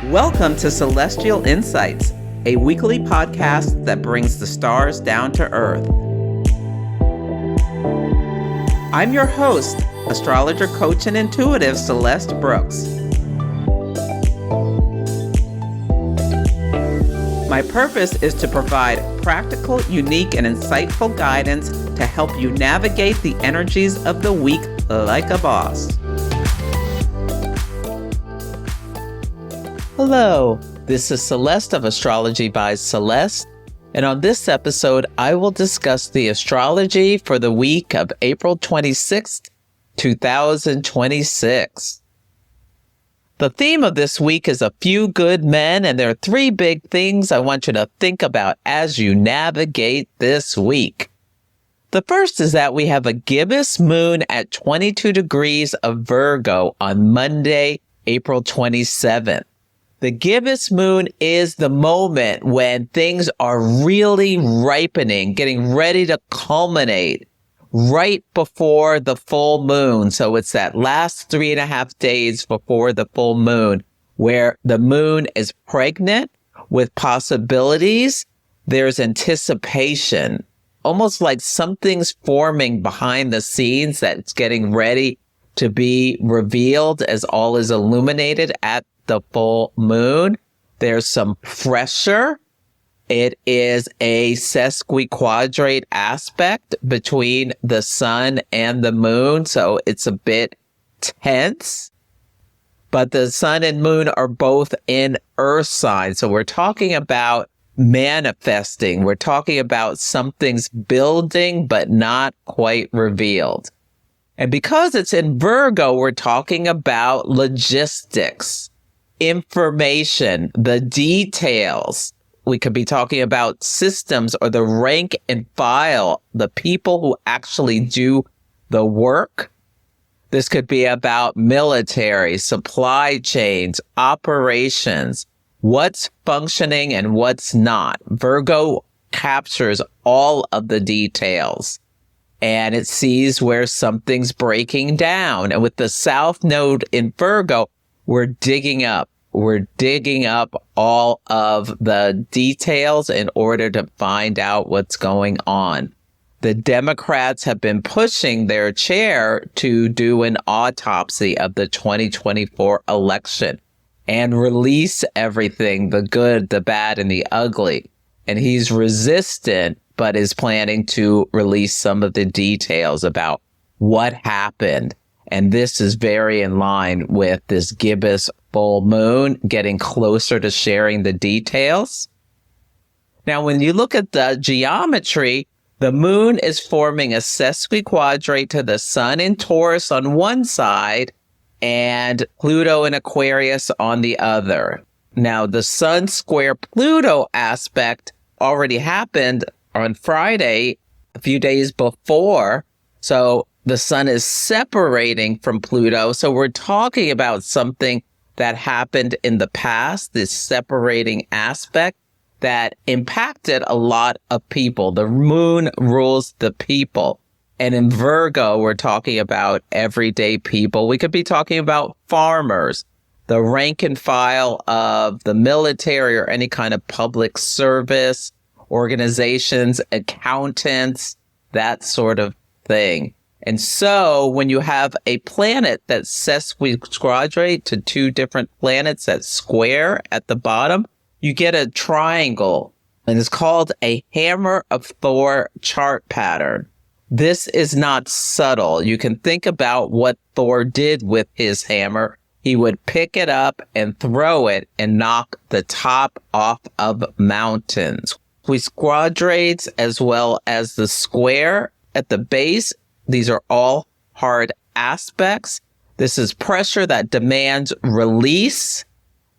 Welcome to Celestial Insights, a weekly podcast that brings the stars down to earth. I'm your host, astrologer, coach, and intuitive Celeste Brooks. My purpose is to provide practical, unique, and insightful guidance to help you navigate the energies of the week like a boss. Hello, this is Celeste of Astrology by Celeste, and on this episode, I will discuss the astrology for the week of April 26th, 2026. The theme of this week is a few good men, and there are three big things I want you to think about as you navigate this week. The first is that we have a Gibbous Moon at 22 degrees of Virgo on Monday, April 27th. The Gibbous Moon is the moment when things are really ripening, getting ready to culminate right before the full moon. So it's that last 3.5 days before the full moon where the moon is pregnant with possibilities. There's anticipation, almost like something's forming behind the scenes that's getting ready to be revealed as all is illuminated at the full moon. There's some pressure. It is a sesquiquadrate aspect between the sun and the moon, so it's a bit tense. But the sun and moon are both in earth signs, so we're talking about manifesting. We're talking about something's building but not quite revealed. And because it's in Virgo, we're talking about logistics, information, the details. We could be talking about systems or the rank and file, the people who actually do the work. This could be about military, supply chains, operations, what's functioning and what's not. Virgo captures all of the details, and it sees where something's breaking down. And with the South Node in Virgo, we're digging up all of the details in order to find out what's going on. The Democrats have been pushing their chair to do an autopsy of the 2024 election and release everything, the good, the bad, and the ugly. And he's resistant, but is planning to release some of the details about what happened. And this is very in line with this Gibbous full moon, getting closer to sharing the details. Now, when you look at the geometry, the moon is forming a sesquiquadrate to the sun in Taurus on one side and Pluto in Aquarius on the other. Now, the sun square Pluto aspect already happened on Friday, a few days before. So the sun is separating from Pluto. So we're talking about something that happened in the past, this separating aspect that impacted a lot of people. The moon rules the people. And in Virgo, we're talking about everyday people. We could be talking about farmers, the rank and file of the military or any kind of public service, organizations, accountants, that sort of thing. And so when you have a planet that's sesquiquadrate to two different planets that square at the bottom, you get a triangle, and it's called a hammer of Thor chart pattern. This is not subtle. You can think about what Thor did with his hammer. He would pick it up and throw it and knock the top off of mountains. Squadrates as well as the square at the base. These are all hard aspects. This is pressure that demands release.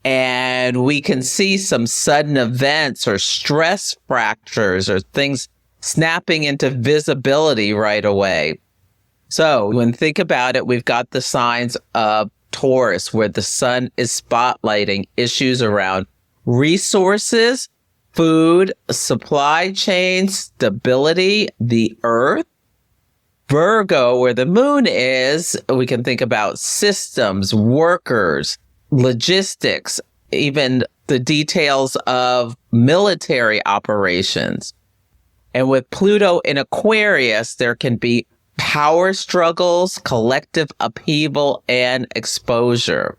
And we can see some sudden events or stress fractures or things snapping into visibility right away. So when think about it, we've got the signs of Taurus where the sun is spotlighting issues around resources, food, supply chains, stability, the earth. Virgo, where the moon is, we can think about systems, workers, logistics, even the details of military operations. And with Pluto in Aquarius, there can be power struggles, collective upheaval, and exposure.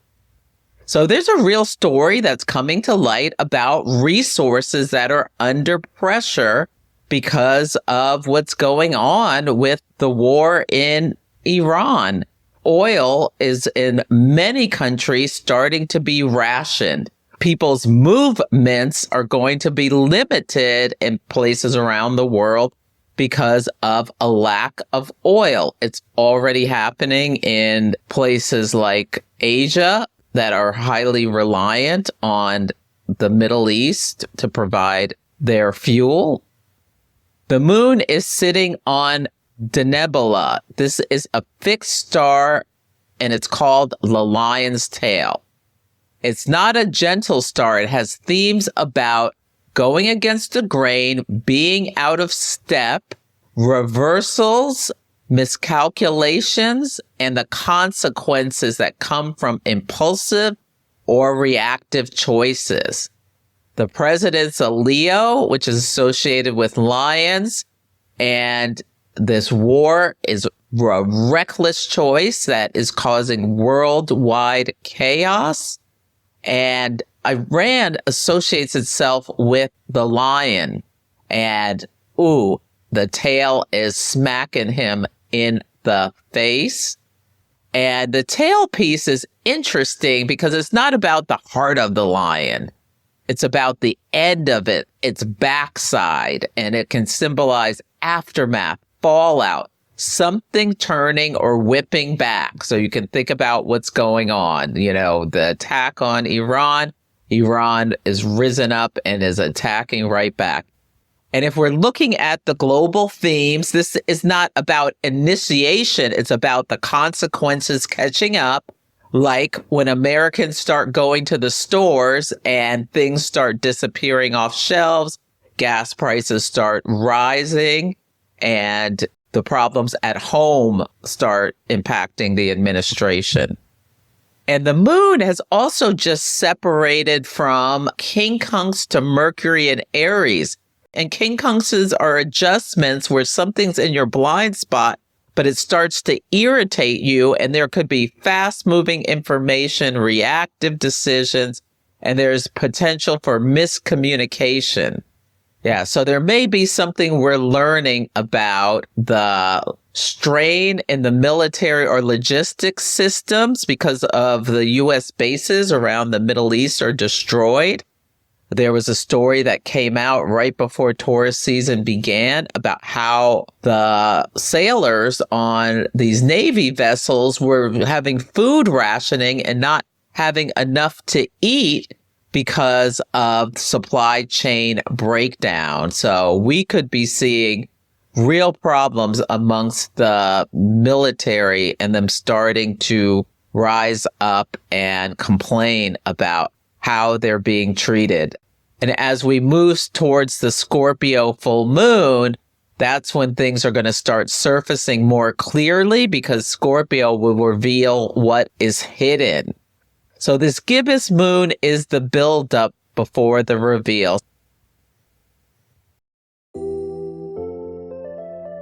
So there's a real story that's coming to light about resources that are under pressure because of what's going on with the war in Iran. Oil is in many countries starting to be rationed. People's movements are going to be limited in places around the world because of a lack of oil. It's already happening in places like Asia that are highly reliant on the Middle East to provide their fuel. The moon is sitting on Denebola. This is a fixed star, and it's called the Lion's Tail. It's not a gentle star. It has themes about going against the grain, being out of step, reversals, miscalculations, and the consequences that come from impulsive or reactive choices. The president's a Leo, which is associated with lions, and this war is a reckless choice that is causing worldwide chaos. And Iran associates itself with the lion. And, the tail is smacking him in the face. And the tail piece is interesting because it's not about the heart of the lion. It's about the end of it, its backside. And it can symbolize aftermath, fallout, something turning or whipping back. So you can think about what's going on. The attack on Iran. Iran is risen up and is attacking right back. And if we're looking at the global themes, this is not about initiation. It's about the consequences catching up, like when Americans start going to the stores and things start disappearing off shelves, gas prices start rising, and the problems at home start impacting the administration. And the moon has also just separated from quincunx to Mercury and Aries. And quincunxes are adjustments where something's in your blind spot, but it starts to irritate you. And there could be fast-moving information, reactive decisions, and there's potential for miscommunication. Yeah, so there may be something we're learning about the strain in the military or logistics systems because of the U.S. bases around the Middle East are destroyed. There was a story that came out right before Taurus season began about how the sailors on these Navy vessels were having food rationing and not having enough to eat because of supply chain breakdown. So we could be seeing real problems amongst the military and them starting to rise up and complain about how they're being treated. And as we move towards the Scorpio full moon, that's when things are going to start surfacing more clearly because Scorpio will reveal what is hidden. So this Gibbous Moon is the buildup before the reveal.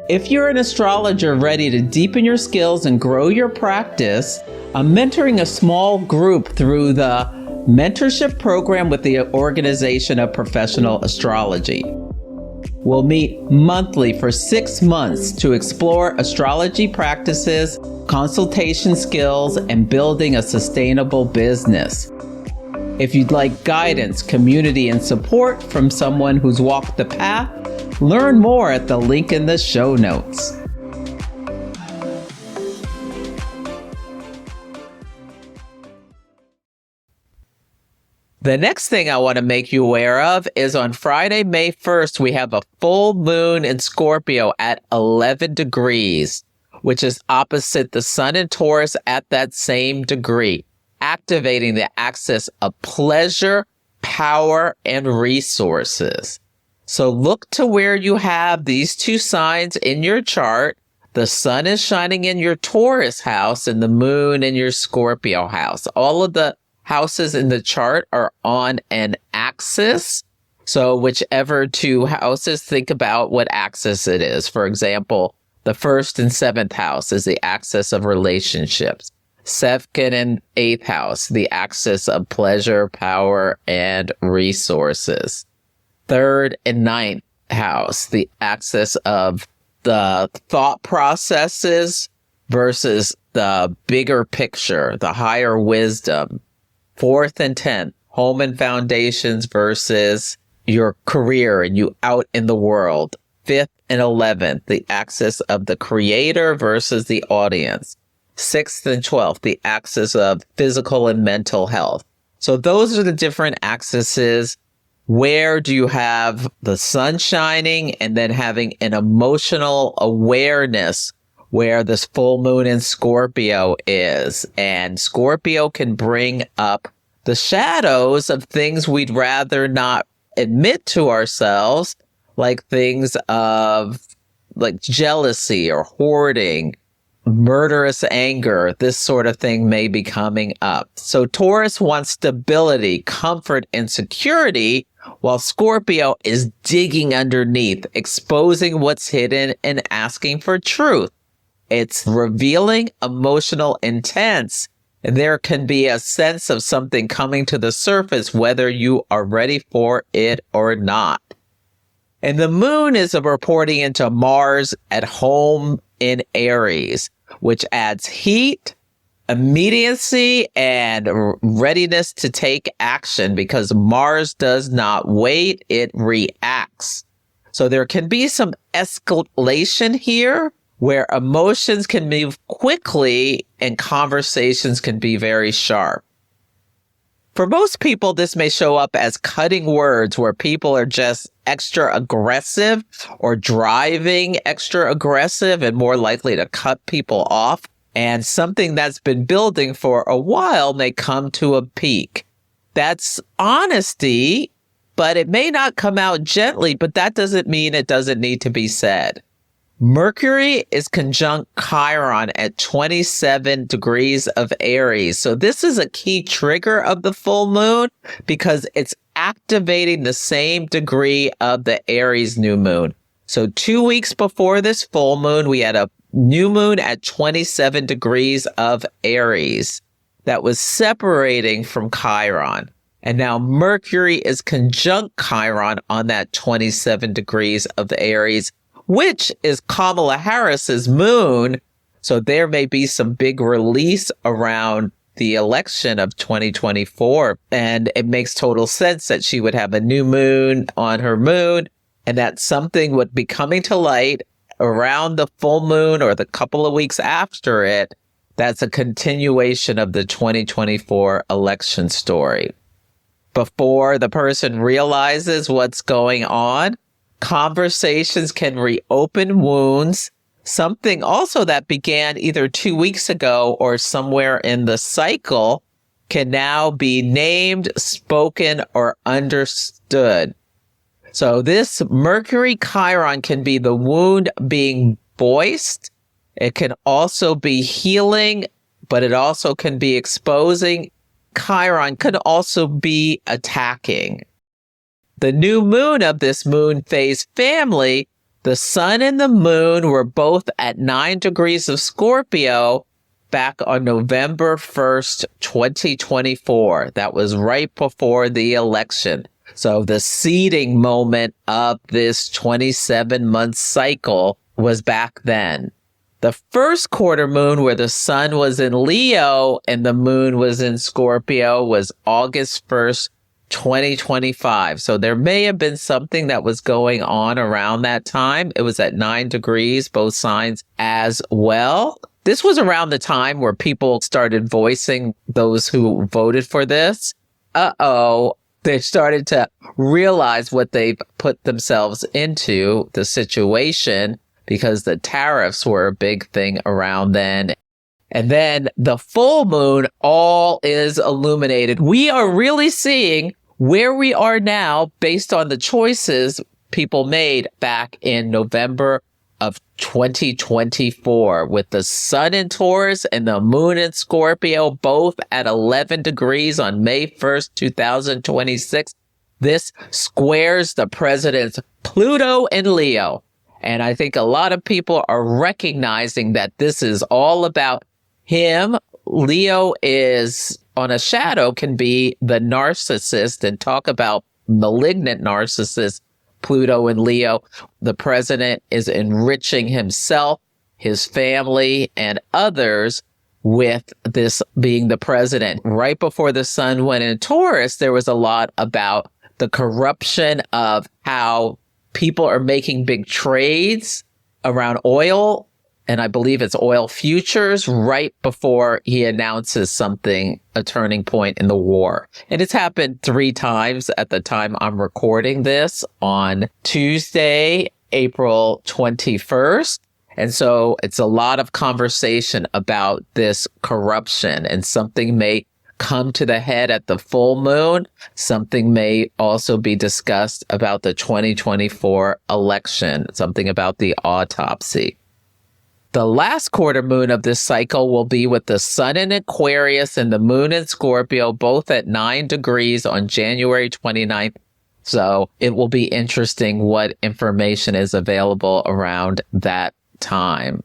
If you're an astrologer ready to deepen your skills and grow your practice, I'm mentoring a small group through the Mentorship Program with the Organization of Professional Astrology. We'll meet monthly for 6 months to explore astrology practices, consultation skills, and building a sustainable business. If you'd like guidance, community, and support from someone who's walked the path, learn more at the link in the show notes. The next thing I want to make you aware of is on Friday, May 1st, we have a full moon in Scorpio at 11 degrees, which is opposite the sun in Taurus at that same degree, activating the axis of pleasure, power, and resources. So look to where you have these two signs in your chart. The sun is shining in your Taurus house and the moon in your Scorpio house. All of the houses in the chart are on an axis. So whichever two houses, think about what axis it is. For example, the 1st and 7th house is the axis of relationships. 2nd and 8th house, the axis of pleasure, power, and resources. 3rd and 9th house, the axis of the thought processes versus the bigger picture, the higher wisdom. 4th and 10th, home and foundations versus your career and you out in the world. 5th and 11th, the axis of the creator versus the audience. 6th and 12th, the axis of physical and mental health. So those are the different axes. Where do you have the sun shining and then having an emotional awareness where this full moon in Scorpio is? And Scorpio can bring up the shadows of things we'd rather not admit to ourselves, like things of like jealousy or hoarding, murderous anger. This sort of thing may be coming up. So Taurus wants stability, comfort, and security, while Scorpio is digging underneath, exposing what's hidden and asking for truth. It's revealing, emotional, intense, and there can be a sense of something coming to the surface, whether you are ready for it or not. And the moon is reporting into Mars at home in Aries, which adds heat, immediacy, and readiness to take action because Mars does not wait, it reacts. So there can be some escalation here where emotions can move quickly and conversations can be very sharp. For most people, this may show up as cutting words where people are just extra aggressive or driving extra aggressive and more likely to cut people off. And something that's been building for a while may come to a peak. That's honesty, but it may not come out gently, but that doesn't mean it doesn't need to be said. Mercury is conjunct Chiron at 27 degrees of Aries. So this is a key trigger of the full moon because it's activating the same degree of the Aries new moon. So 2 weeks before this full moon, we had a new moon at 27 degrees of Aries that was separating from Chiron. And now Mercury is conjunct Chiron on that 27 degrees of the Aries, which is Kamala Harris's moon. So there may be some big release around the election of 2024. And it makes total sense that she would have a new moon on her moon and that something would be coming to light around the full moon or the couple of weeks after it. That's a continuation of the 2024 election story. Before the person realizes what's going on, conversations can reopen wounds. Something also that began either 2 weeks ago or somewhere in the cycle can now be named, spoken, or understood. So this Mercury Chiron can be the wound being voiced. It can also be healing, but it also can be exposing. Chiron could also be attacking. The new moon of this moon phase family, the sun and the moon were both at 9 degrees of Scorpio back on November 1st, 2024. That was right before the election. So the seeding moment of this 27-month cycle was back then. The first quarter moon where the sun was in Leo and the moon was in Scorpio was August 1st, 2025. So there may have been something that was going on around that time. It was at 9 degrees, both signs as well. This was around the time where people started voicing, those who voted for this. They started to realize what they've put themselves into, the situation, because the tariffs were a big thing around then. And then the full moon, all is illuminated. We are really seeing where we are now based on the choices people made back in November of 2024 with the sun in Taurus and the moon in Scorpio, both at 11 degrees on May 1st, 2026. This squares the president's Pluto in Leo. And I think a lot of people are recognizing that this is all about him. Leo is on a shadow, can be the narcissist, and talk about malignant narcissist. Pluto in Leo, the president is enriching himself, his family, and others with this being the president. Right before the sun went in Taurus, there was a lot about the corruption of how people are making big trades around oil, and I believe it's oil futures, right before he announces something, a turning point in the war. And it's happened 3 times at the time I'm recording this, on Tuesday, April 21st. And so it's a lot of conversation about this corruption, and something may come to the head at the full moon. Something may also be discussed about the 2024 election, something about the autopsy. The last quarter moon of this cycle will be with the sun in Aquarius and the moon in Scorpio, both at 9 degrees on January 29th. So it will be interesting what information is available around that time.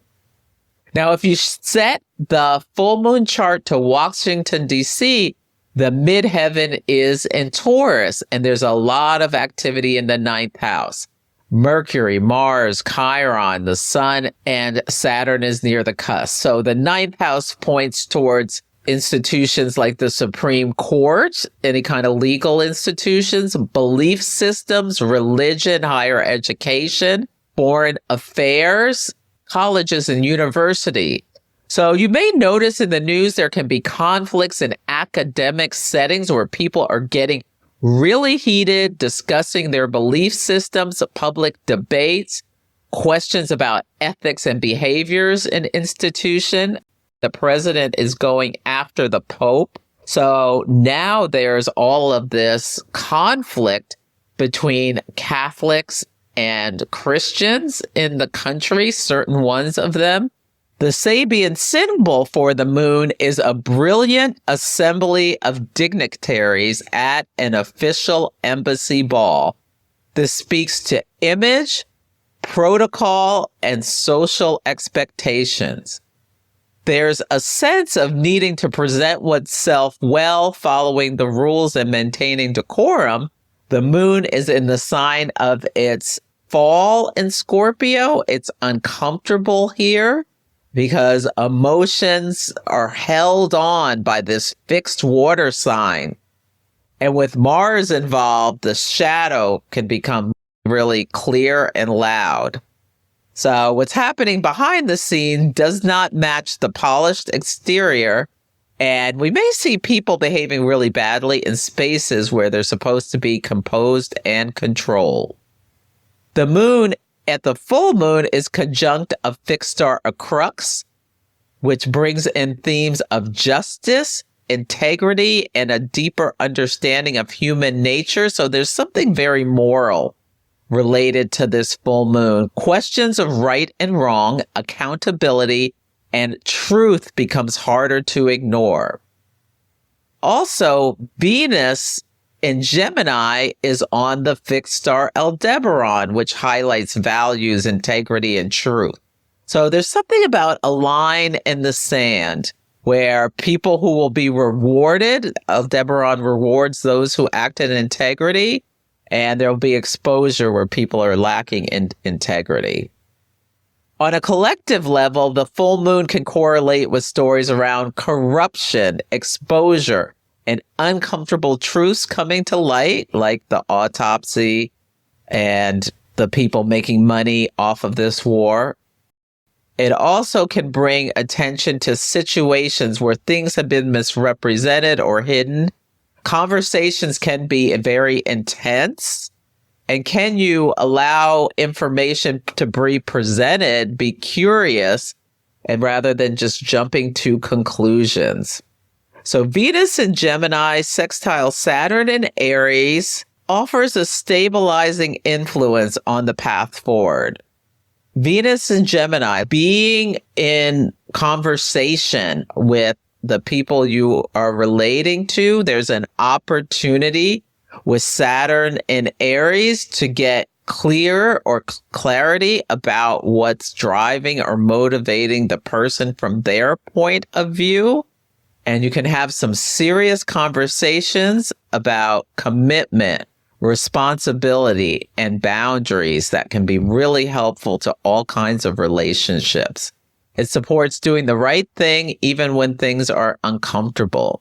Now, if you set the full moon chart to Washington, D.C., the midheaven is in Taurus, and there's a lot of activity in the 9th house. Mercury, Mars, Chiron, the sun, and Saturn is near the cusp. So the 9th house points towards institutions like the Supreme Court, any kind of legal institutions, belief systems, religion, higher education, foreign affairs, colleges and university. So you may notice in the news there can be conflicts in academic settings where people are getting really heated, discussing their belief systems, public debates, questions about ethics and behaviors in institution. The president is going after the Pope. So now there's all of this conflict between Catholics and Christians in the country, certain ones of them. The Sabian symbol for the moon is a brilliant assembly of dignitaries at an official embassy ball. This speaks to image, protocol, and social expectations. There's a sense of needing to present oneself well, following the rules and maintaining decorum. The moon is in the sign of its fall in Scorpio. It's uncomfortable here because emotions are held on by this fixed water sign. And with Mars involved, the shadow can become really clear and loud. So what's happening behind the scene does not match the polished exterior. And we may see people behaving really badly in spaces where they're supposed to be composed and controlled. The moon at the full moon is conjunct a fixed star, a crux, which brings in themes of justice, integrity, and a deeper understanding of human nature. So there's something very moral related to this full moon. Questions of right and wrong, accountability, and truth becomes harder to ignore. Also, Venus in Gemini is on the fixed star Aldebaran, which highlights values, integrity, and truth. So there's something about a line in the sand where people who will be rewarded, Aldebaran rewards those who act in integrity, and there'll be exposure where people are lacking in integrity. On a collective level, the full moon can correlate with stories around corruption, exposure, and uncomfortable truths coming to light, like the autopsy and the people making money off of this war. It also can bring attention to situations where things have been misrepresented or hidden. Conversations can be very intense. And can you allow information to be presented, be curious, and rather than just jumping to conclusions? So Venus in Gemini, sextile Saturn in Aries, offers a stabilizing influence on the path forward. Venus in Gemini, being in conversation with the people you are relating to, there's an opportunity with Saturn in Aries to get clear or clarity about what's driving or motivating the person from their point of view. And you can have some serious conversations about commitment, responsibility, and boundaries that can be really helpful to all kinds of relationships. It supports doing the right thing even when things are uncomfortable.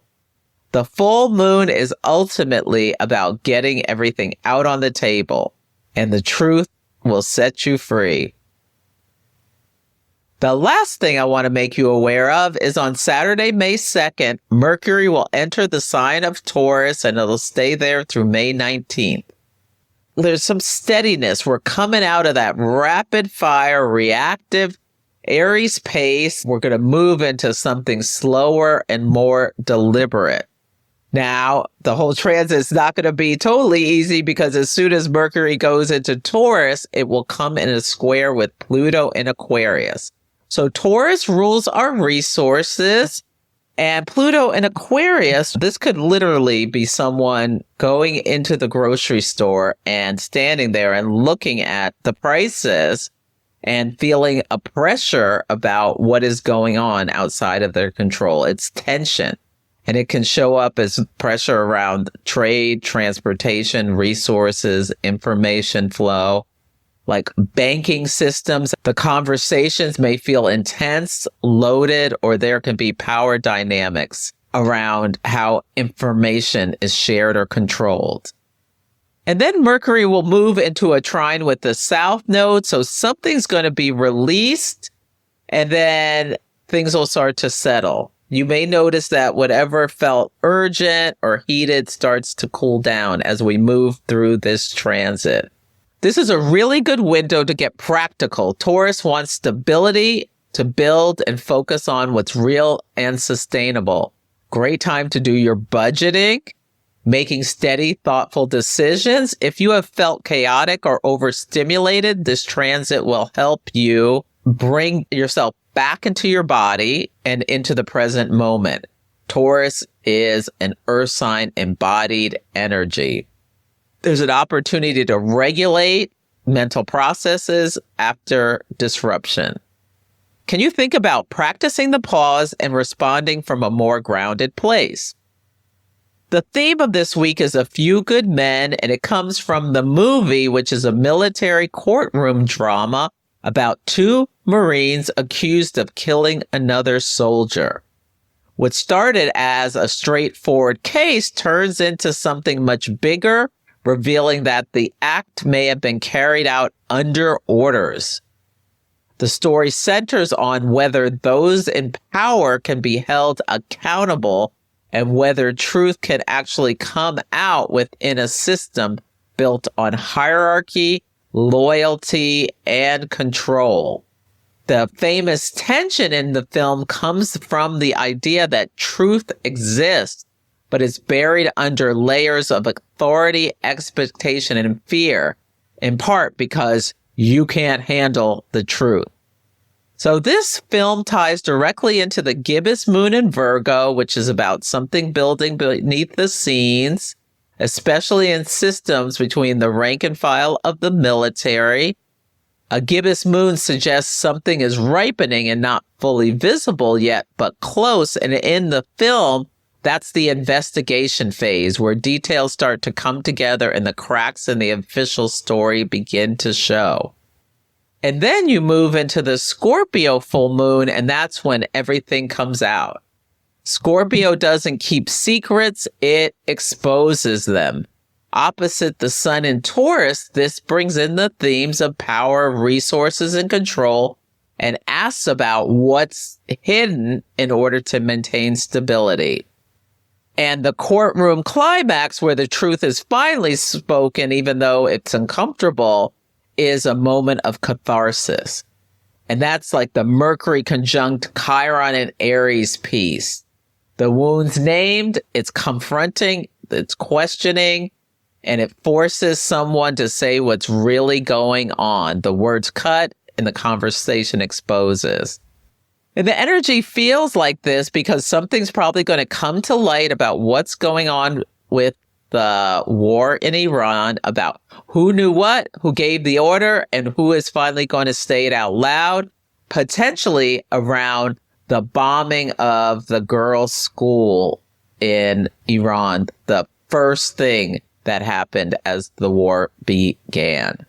The full moon is ultimately about getting everything out on the table, and the truth will set you free. The last thing I want to make you aware of is on Saturday, May 2nd, Mercury will enter the sign of Taurus and it'll stay there through May 19th. There's some steadiness. We're coming out of that rapid fire, reactive Aries pace. We're going to move into something slower and more deliberate. Now, the whole transit is not going to be totally easy because as soon as Mercury goes into Taurus, it will come in a square with Pluto in Aquarius. So Taurus rules our resources, and Pluto in Aquarius, this could literally be someone going into the grocery store and standing there and looking at the prices and feeling a pressure about what is going on outside of their control. It's tension. And it can show up as pressure around trade, transportation, resources, information flow, like banking systems. The conversations may feel intense, loaded, or there can be power dynamics around how information is shared or controlled. And then Mercury will move into a trine with the South Node. So something's going to be released and then things will start to settle. You may notice that whatever felt urgent or heated starts to cool down as we move through this transit. This is a really good window to get practical. Taurus wants stability to build and focus on what's real and sustainable. Great time to do your budgeting, making steady, thoughtful decisions. If you have felt chaotic or overstimulated, this transit will help you bring yourself back into your body and into the present moment. Taurus is an earth sign embodied energy. There's an opportunity to regulate mental processes after disruption. Can you think about practicing the pause and responding from a more grounded place? The theme of this week is A Few Good Men, and it comes from the movie, which is a military courtroom drama about two Marines accused of killing another soldier. What started as a straightforward case turns into something much bigger, revealing that the act may have been carried out under orders. The story centers on whether those in power can be held accountable and whether truth can actually come out within a system built on hierarchy, loyalty, and control. The famous tension in the film comes from the idea that truth exists, but is buried under layers of authority, expectation, and fear, in part because you can't handle the truth. So this film ties directly into the Gibbous Moon in Virgo, which is about something building beneath the scenes, especially in systems between the rank and file of the military. A Gibbous Moon suggests something is ripening and not fully visible yet, but close. And in the film, that's the investigation phase where details start to come together and the cracks in the official story begin to show. And then you move into the Scorpio full moon, and that's when everything comes out. Scorpio doesn't keep secrets, it exposes them. Opposite the sun in Taurus, this brings in the themes of power, resources, and control, and asks about what's hidden in order to maintain stability. And the courtroom climax, where the truth is finally spoken, even though it's uncomfortable, is a moment of catharsis. And that's like the Mercury conjunct Chiron and Aries piece. The wound's named, it's confronting, it's questioning, and it forces someone to say what's really going on. The words cut and the conversation exposes. And the energy feels like this because something's probably going to come to light about what's going on with the war in Iran, about who knew what, who gave the order, and who is finally going to say it out loud, potentially around the bombing of the girls' school in Iran, the first thing that happened as the war began.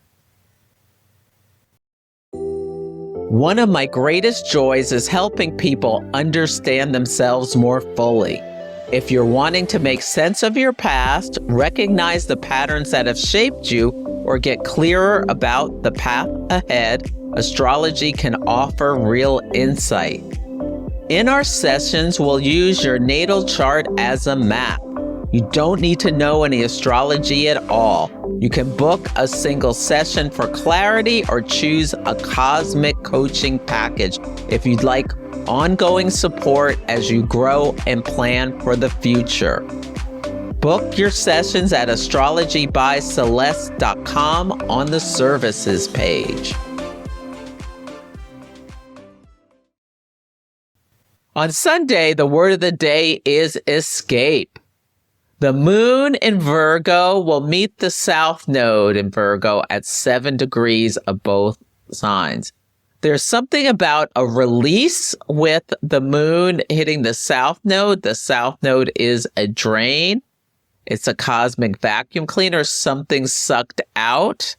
One of my greatest joys is helping people understand themselves more fully. If you're wanting to make sense of your past, recognize the patterns that have shaped you, or get clearer about the path ahead, astrology can offer real insight. In our sessions, we'll use your natal chart as a map. You don't need to know any astrology at all. You can book a single session for clarity or choose a cosmic coaching package if you'd like ongoing support as you grow and plan for the future. Book your sessions at astrologybyceleste.com on the services page. On Sunday, the word of the day is escape. The moon in Virgo will meet the South Node in Virgo at 7 degrees of both signs. There's something about a release with the moon hitting the South Node. The South Node is a drain. It's a cosmic vacuum cleaner, something sucked out.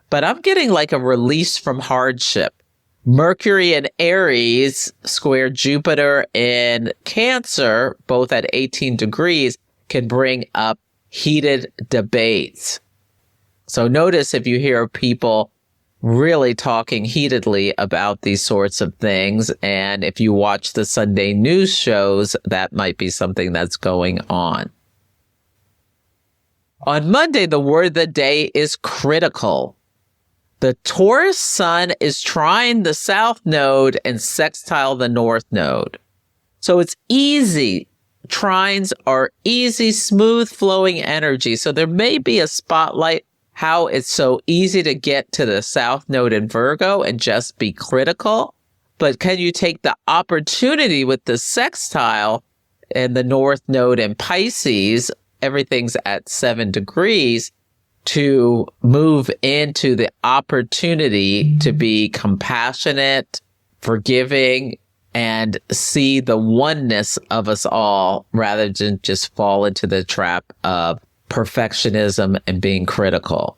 But I'm getting like a release from hardship. Mercury in Aries square Jupiter in Cancer, both at 18 degrees, can bring up heated debates. So notice if you hear people really talking heatedly about these sorts of things, and if you watch the Sunday news shows, that might be something that's going on. On Monday, the word of the day is critical. The Taurus Sun is trine the South Node and sextile the North Node. So it's easy. Trines are easy, smooth flowing energy. So there may be a spotlight how it's so easy to get to the South Node in Virgo and just be critical. But can you take the opportunity with the sextile and the North Node in Pisces, everything's at 7 degrees, to move into the opportunity to be compassionate, forgiving, and see the oneness of us all rather than just fall into the trap of perfectionism and being critical.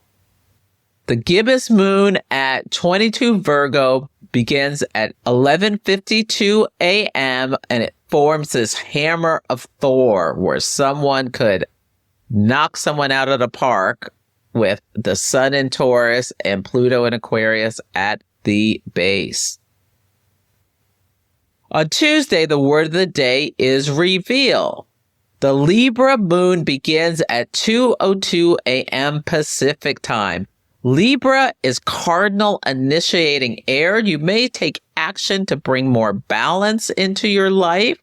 The Gibbous Moon at 22 Virgo begins at 11:52 a.m. and it forms this hammer of Thor where someone could knock someone out of the park with the Sun in Taurus and Pluto in Aquarius at the base. On Tuesday, the word of the day is reveal. The Libra Moon begins at 2:02 a.m. Pacific time. Libra is cardinal initiating air. You may take action to bring more balance into your life.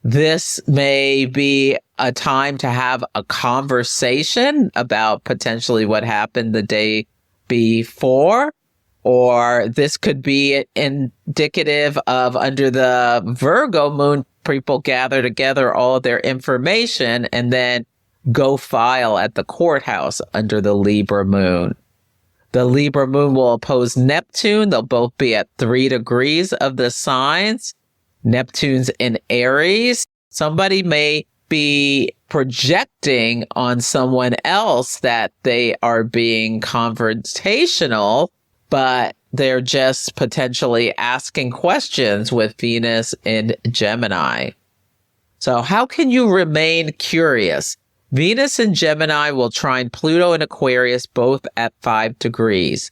This may be a time to have a conversation about potentially what happened the day before. Or this could be indicative of under the Virgo moon, people gather together all of their information and then go file at the courthouse under the Libra moon. The Libra moon will oppose Neptune. They'll both be at 3 degrees of the signs. Neptune's in Aries. Somebody may be projecting on someone else that they are being confrontational, but they're just potentially asking questions with Venus in Gemini. So how can you remain curious? Venus in Gemini will trine Pluto in Aquarius, both at 5 degrees.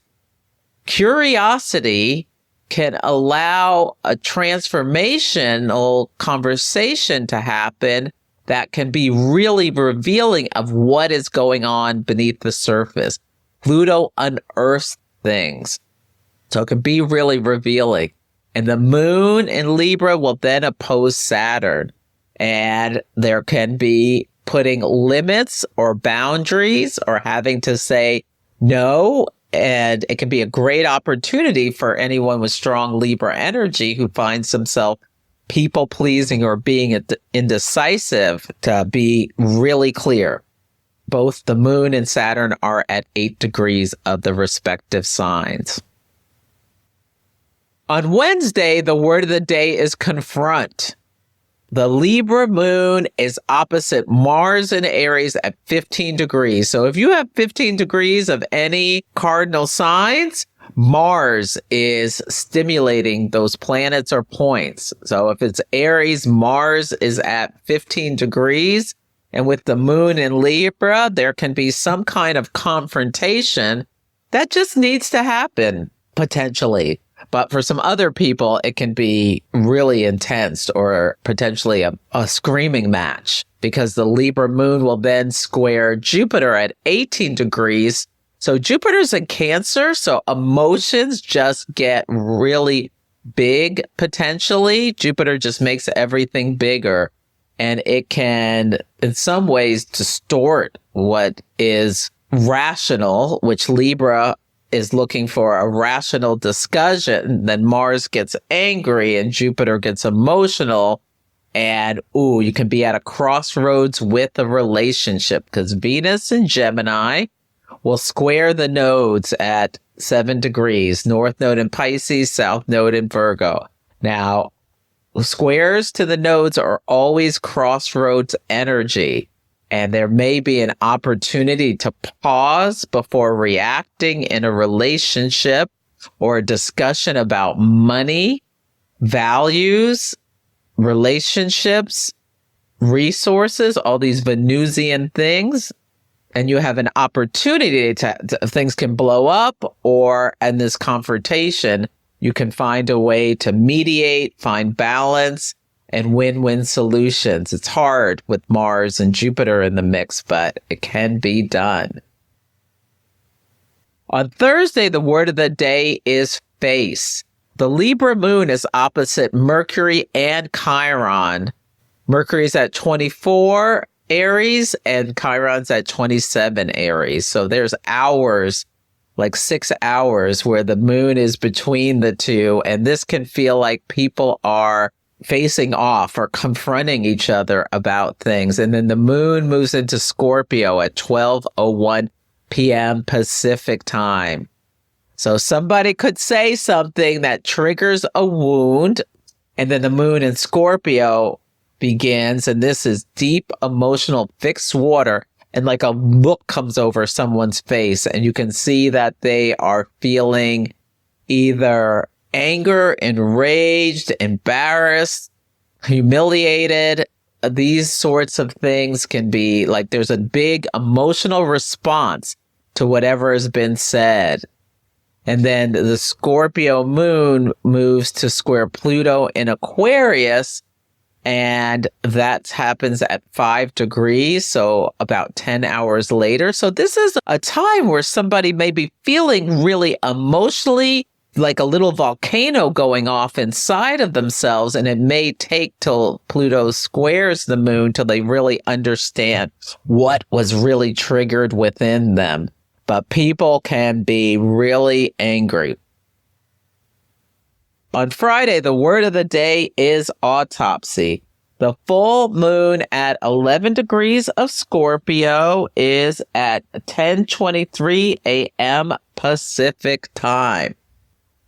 Curiosity can allow a transformational conversation to happen that can be really revealing of what is going on beneath the surface. Pluto unearths things. So it can be really revealing. And the moon in Libra will then oppose Saturn. And there can be putting limits or boundaries or having to say no And it can be a great opportunity for anyone with strong Libra energy who finds himself people pleasing or being indecisive to be really clear. Both the moon and Saturn are at 8 degrees of the respective signs. On Wednesday, the word of the day is confront. The Libra moon is opposite Mars in Aries at 15 degrees. So if you have 15 degrees of any cardinal signs, Mars is stimulating those planets or points. So if it's Aries, Mars is at 15 degrees. And with the moon in Libra, there can be some kind of confrontation that just needs to happen, potentially. But for some other people, it can be really intense or potentially a screaming match, because the Libra moon will then square Jupiter at 18 degrees. So Jupiter's in Cancer, so emotions just get really big, potentially. Jupiter just makes everything bigger, and it can, in some ways, distort what is rational, which Libra is looking for a rational discussion. Then Mars gets angry and Jupiter gets emotional. And, you can be at a crossroads with a relationship, because Venus in Gemini will square the nodes at 7 degrees, North Node in Pisces, South Node in Virgo. Now, squares to the nodes are always crossroads energy. And there may be an opportunity to pause before reacting in a relationship or a discussion about money, values, relationships, resources, all these Venusian things. And you have an opportunity to things can blow up, or in this confrontation, you can find a way to mediate, find balance, and win-win solutions. It's hard with Mars and Jupiter in the mix, but it can be done. On Thursday, the word of the day is face. The Libra moon is opposite Mercury and Chiron. Mercury's at 24 Aries and Chiron's at 27 Aries. So there's hours, like 6 hours, where the moon is between the two. And this can feel like people are facing off or confronting each other about things. And then the moon moves into Scorpio at 12:01 p.m. Pacific time. So somebody could say something that triggers a wound, and then the moon in Scorpio begins, and this is deep emotional fixed water, and like a look comes over someone's face, and you can see that they are feeling either anger, enraged, embarrassed, humiliated. These sorts of things can be like there's a big emotional response to whatever has been said. And then the Scorpio moon moves to square Pluto in Aquarius, and that happens at 5 degrees, so about 10 hours later. So this is a time where somebody may be feeling really emotionally like a little volcano going off inside of themselves, and it may take till Pluto squares the moon till they really understand what was really triggered within them. But people can be really angry. On Friday, the word of the day is autopsy. The full moon at 11 degrees of Scorpio is at 10:23 a.m. Pacific time.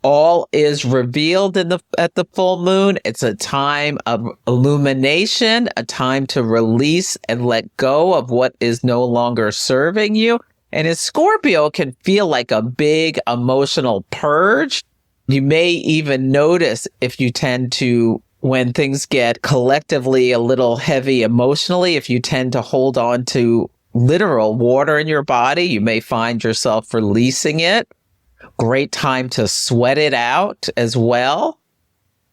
All is revealed at the full moon. It's a time of illumination, a time to release and let go of what is no longer serving you. And in Scorpio, it can feel like a big emotional purge. You may even notice if you tend to, when things get collectively a little heavy emotionally, if you tend to hold on to literal water in your body, you may find yourself releasing it. Great time to sweat it out as well.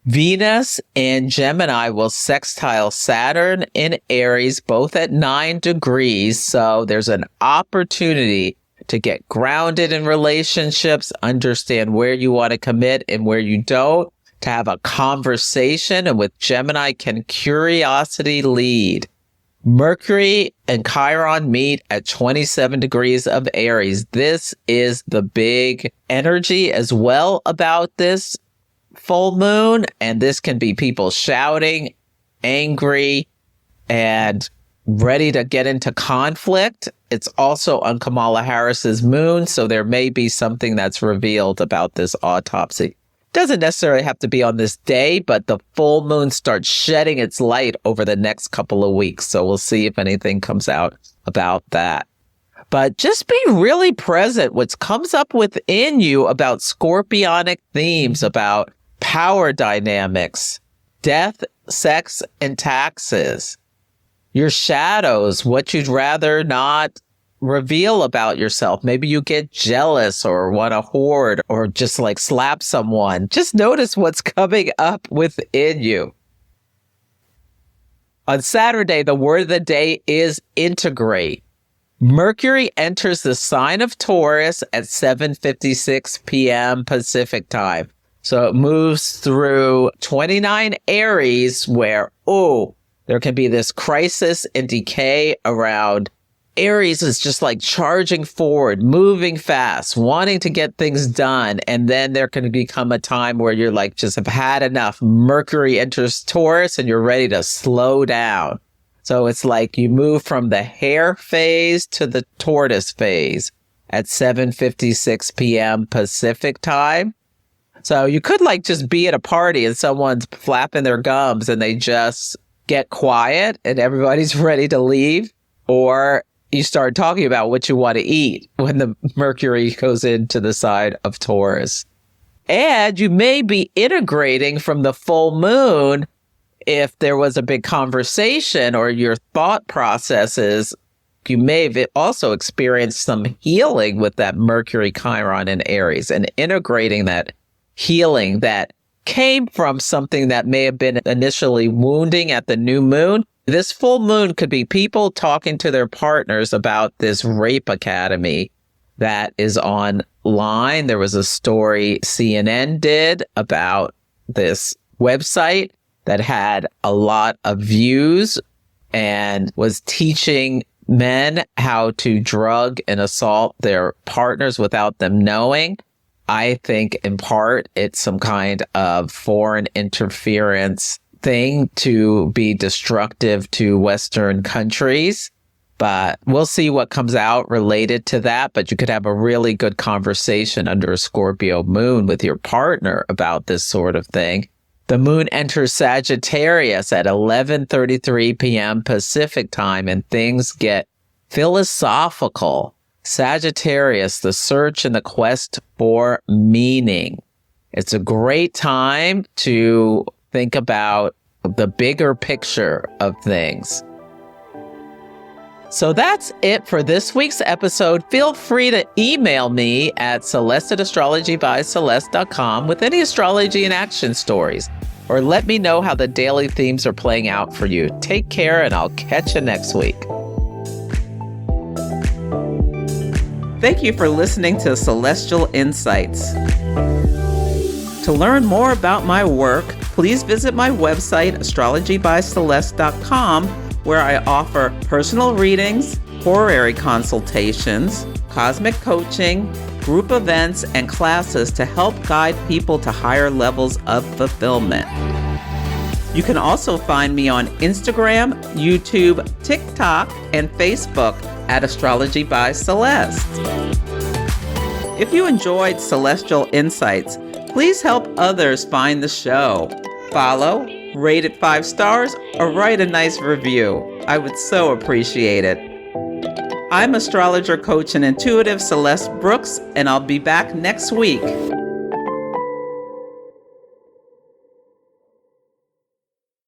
Venus in Gemini will sextile Saturn in Aries, both at 9 degrees. So there's an opportunity to get grounded in relationships, understand where you want to commit and where you don't, to have a conversation. And with Gemini, can curiosity lead? Mercury and Chiron meet at 27 degrees of Aries. This is the big energy as well about this full moon. And this can be people shouting, angry, and ready to get into conflict. It's also on Kamala Harris's moon, so there may be something that's revealed about this autopsy. Doesn't necessarily have to be on this day, but the full moon starts shedding its light over the next couple of weeks. So we'll see if anything comes out about that. But just be really present. What comes up within you about scorpionic themes, about power dynamics, death, sex, and taxes, your shadows, what you'd rather not reveal about yourself. Maybe you get jealous or want to hoard or just like slap someone. Just notice what's coming up within you. On Saturday, the word of the day is integrate. Mercury enters the sign of Taurus at 7:56 p.m. Pacific time. So it moves through 29 Aries where, there can be this crisis and decay around. Aries is just like charging forward, moving fast, wanting to get things done. And then there can become a time where you're like, just have had enough. Mercury enters Taurus and you're ready to slow down. So it's like you move from the hare phase to the tortoise phase at 7:56 p.m. Pacific time. So you could like just be at a party and someone's flapping their gums and they just get quiet and everybody's ready to leave. Or you start talking about what you want to eat when the Mercury goes into the side of Taurus. And you may be integrating from the full moon if there was a big conversation or your thought processes. You may have also experienced some healing with that Mercury, Chiron, and Aries, and integrating that healing that came from something that may have been initially wounding at the new moon. This full moon could be people talking to their partners about this rape academy that is online. There was a story CNN did about this website that had a lot of views and was teaching men how to drug and assault their partners without them knowing. I think in part it's some kind of foreign interference thing to be destructive to Western countries, but we'll see what comes out related to that. But you could have a really good conversation under a Scorpio moon with your partner about this sort of thing. The moon enters Sagittarius at 11:33 p.m. Pacific time, and things get philosophical. Sagittarius, the search and the quest for meaning. It's a great time to think about the bigger picture of things. So that's it for this week's episode. Feel free to email me at celeste@astrologybyceleste.com with any astrology and action stories, or let me know how the daily themes are playing out for you. Take care, and I'll catch you next week. Thank you for listening to Celestial Insights. To learn more about my work, please visit my website, astrologybyceleste.com, where I offer personal readings, horary consultations, cosmic coaching, group events, and classes to help guide people to higher levels of fulfillment. You can also find me on Instagram, YouTube, TikTok, and Facebook at Astrology by Celeste. If you enjoyed Celestial Insights, please help others find the show. Follow, rate it 5 stars, or write a nice review. I would so appreciate it. I'm astrologer, coach, and intuitive Celeste Brooks, and I'll be back next week.